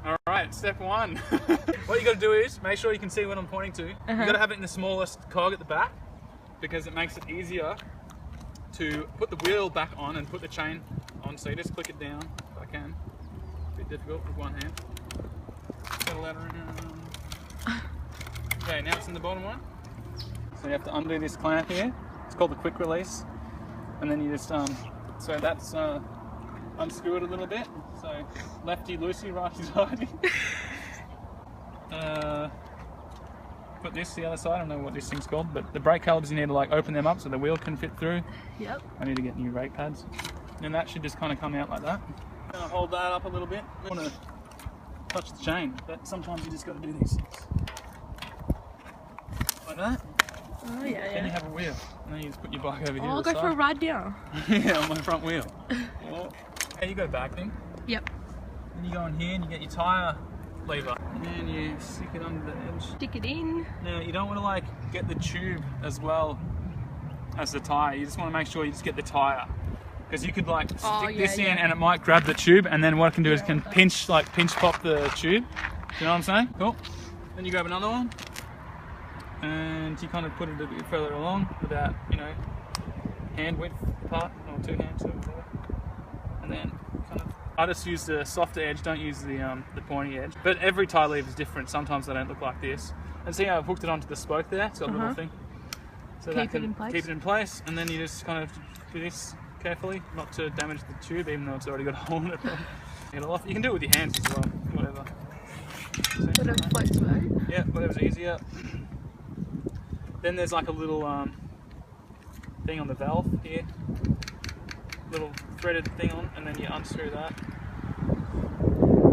Alright, step one. What you gotta do is, make sure you can see what I'm pointing to. You gotta have it in the smallest cog at the back, because it makes it easier to put the wheel back on and put the chain on. So you just click it down, if I can. A bit difficult with one hand. Settle that around. Okay, now it's in the bottom one. So you have to undo this clamp here. It's called the quick release. And then you just, so that's unscrew it a little bit. So lefty loosey, righty tighty. Put this to the other side. I don't know what this thing's called, but the brake calipers, you need to like open them up so the wheel can fit through. Yep. I need to get new brake pads. And that should just kind of come out like that. I'm gonna hold that up a little bit. I want to touch the chain, but sometimes you just got to do these things. Like that. Oh yeah, yeah. Then you have a wheel, and then you just put your bike over here. I'll go for a ride down. Yeah, on my front wheel. Okay, you go back then. Yep. Then you go in here and you get your tyre lever. And then you stick it under the edge. Stick it in. Now you don't want to like get the tube as well as the tyre. You just want to make sure you just get the tyre. Because you could like stick this in and it might grab the tube, and then what it can do is can pinch pop the tube. You know what I'm saying? Cool. Then you grab another one. And you kind of put it a bit further along without, you know, hand width apart, or 2 hands or whatever. And then kind of, I just use the softer edge, don't use the pointy edge. But every tie lever is different. Sometimes they don't look like this. And see how I've hooked it onto the spoke there? It's got a little thing. So keep it in place. Keep it in place, and then you just kind of do this carefully, not to damage the tube, even though it's already got a hole in it. Get it off. You can do it with your hands as well, whatever. Whatever floats away. Yeah, whatever's easier. Then there's like a little thing on the valve here, little threaded thing on, and then you unscrew that.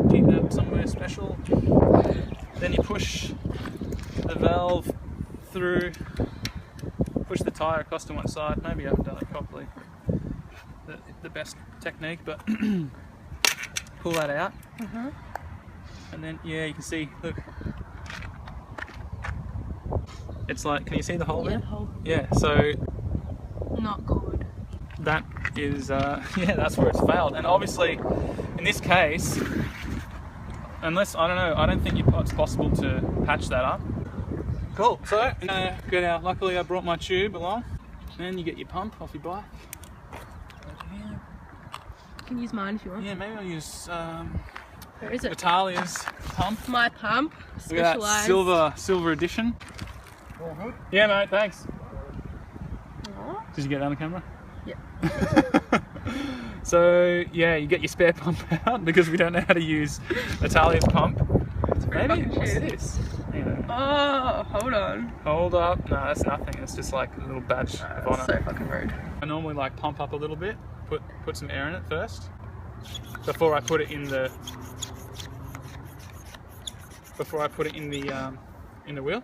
Keep that somewhere special. Then you push the valve through, push the tyre across to one side. Maybe I haven't done it properly. The best technique, but pull that out. And then, yeah, you can see, look. It's like, can you see the hole there? Hole. Yeah, so not good. That is, yeah, that's where it's failed. And obviously, in this case, unless, I don't know, I don't think it's possible to patch that up. Cool, so, get out. Luckily I brought my tube along. Then you get your pump off your bike. You can use mine if you want. Yeah, maybe I'll use, where is it? Natalia's pump. My pump, Look at that silver edition. All good? Yeah, mate, thanks. Aww. Did you get that on camera? Yep. So, yeah, you get your spare pump out because we don't know how to use Natalia's pump. Maybe? What's this? Oh, hold on. Hold up. No, that's nothing. It's just like a little badge of honor. So fucking rude. I normally like pump up a little bit, put some air in it first, before I put it in the wheel,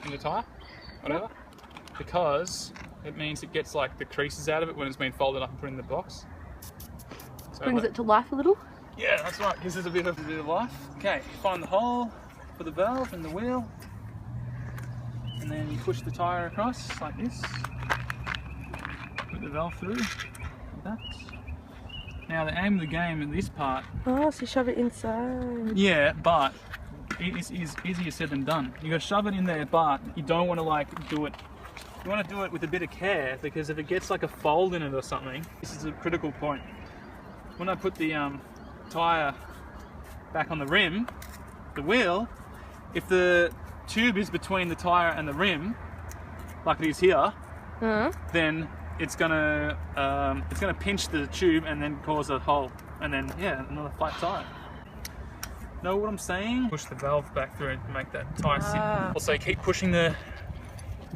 in the tyre, whatever, because it means it gets like the creases out of it when it's been folded up and put in the box. So brings it to life a little. Yeah, that's right. Gives it a bit of life. Okay, find the hole for the valve and the wheel, and then you push the tyre across like this. Put the valve through like that. Now the aim of the game in this part. Oh, so you shove it inside. Yeah, but it is easier said than done. You got to shove it in there, but you don't want to like do it. You want to do it with a bit of care, because if it gets like a fold in it or something, this is a critical point. When I put the tyre back on the rim, the wheel, if the tube is between the tyre and the rim, like it is here, then it's gonna pinch the tube and then cause a hole, and then yeah, another flat tyre. Know what I'm saying? Push the valve back through and make that tyre sit. Also keep pushing the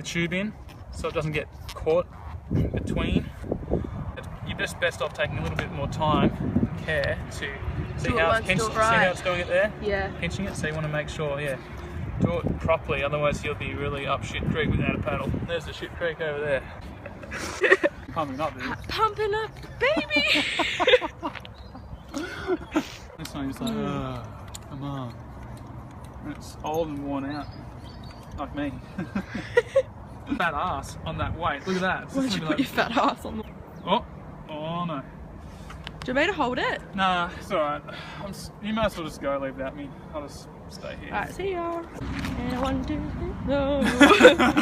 tube in so it doesn't get caught between. You're just best off taking a little bit more time and care to see how it's pinched, see how it's doing it there? Yeah. Pinching it, so you want to make sure, yeah, do it properly, otherwise you'll be really up shit creek without a paddle. There's the shit creek over there. Pumping up, dude. Pumping up, baby! This one is like, come on. And it's old and worn out, like me. Fat ass on that weight, look at that. Why'd you put your fat ass on? Oh no. you want me to hold it? Nah, it's alright. You might as well just go leave without me. I'll just stay here. Alright, see ya. And I want to know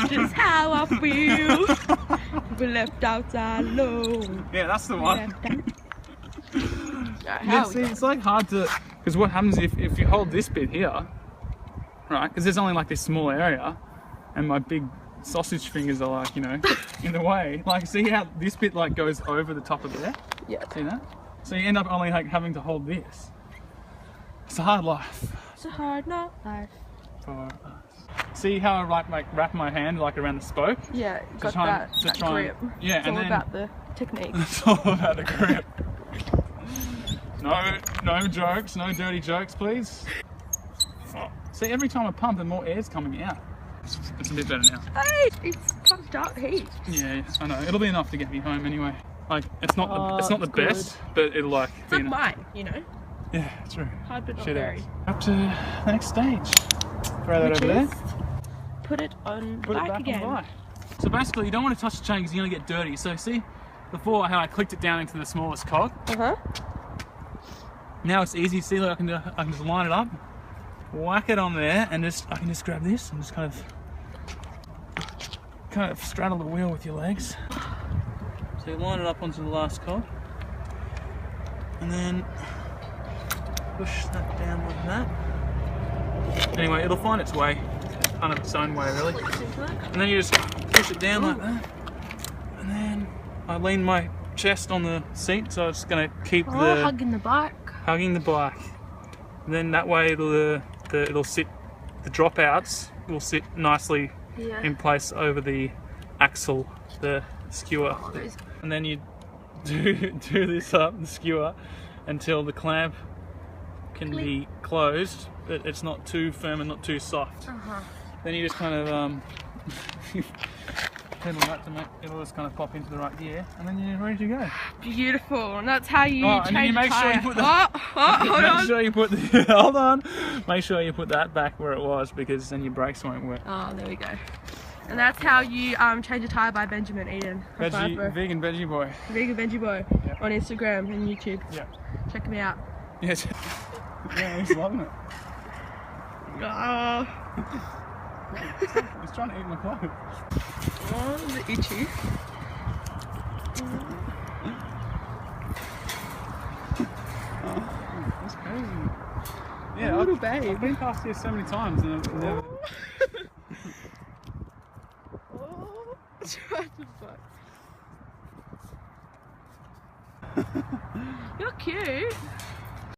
just how I feel. We left outside alone. Yeah, that's the one. Right, See, it's like hard to, because what happens if you hold this bit here, right? Because there's only like this small area, and my big sausage fingers are like, you know, in the way. Like, see how this bit like goes over the top of there? Yeah. See that? So you end up only like having to hold this. It's a hard life. It's a hard life. For us. See how I like wrap my hand like around the spoke? Yeah, you got try that, and- to that try and- grip. yeah, it's and all then- about the technique. It's all about the grip. No jokes, no dirty jokes, please. Oh, see, every time I pump, the more air's coming out. It's a bit better now. Hey, it's pumped up heaps. Yeah, I know. It'll be enough to get me home anyway. Like, it's not the it's good. best, but it'll like It's be like enough. mine, you know. Yeah, true. Hard but not Shit very. Up to the next stage. Throw that Which over there. is put it on Put it bike back again. on the bike. So basically, you don't want to touch the chain because you're going to get dirty. So see, before how I clicked it down into the smallest cog. Now it's easy. See, like I can just line it up, whack it on there, and I can just grab this and just kind of straddle the wheel with your legs. So you line it up onto the last cog, and then push that down like that. Anyway, it'll find its way, kind of its own way, really. And then you just push it down like that, and then I lean my chest on the seat, so it's going to keep hugging the bike. hugging the bike, and then that way it'll sit. The dropouts will sit nicely in place over the axle, the skewer, and then you do this up the skewer until the clamp can be closed, but it's not too firm and not too soft. Then you just kind of pedal that to make it'll just kind of pop into the right gear, and then you're ready to go. Beautiful, and that's how you and then change you make a sure you tyre. put the Hold make on. sure you put the hold on. Make sure you put that back where it was, because then your brakes won't work. Oh, there we go. And that's how you change a tyre by Benjamin Eden. Vegan Benji Boy. VeganBenjiBoy Yep. on Instagram and YouTube. Yeah. Check him out. Yes. Yeah, he's loving it. Oh, He's trying to eat my clothes. oh, is it itchy? That's crazy. Yeah, Little I've babe. been past here so many times and I've never. Oh, try to fuck. You're cute.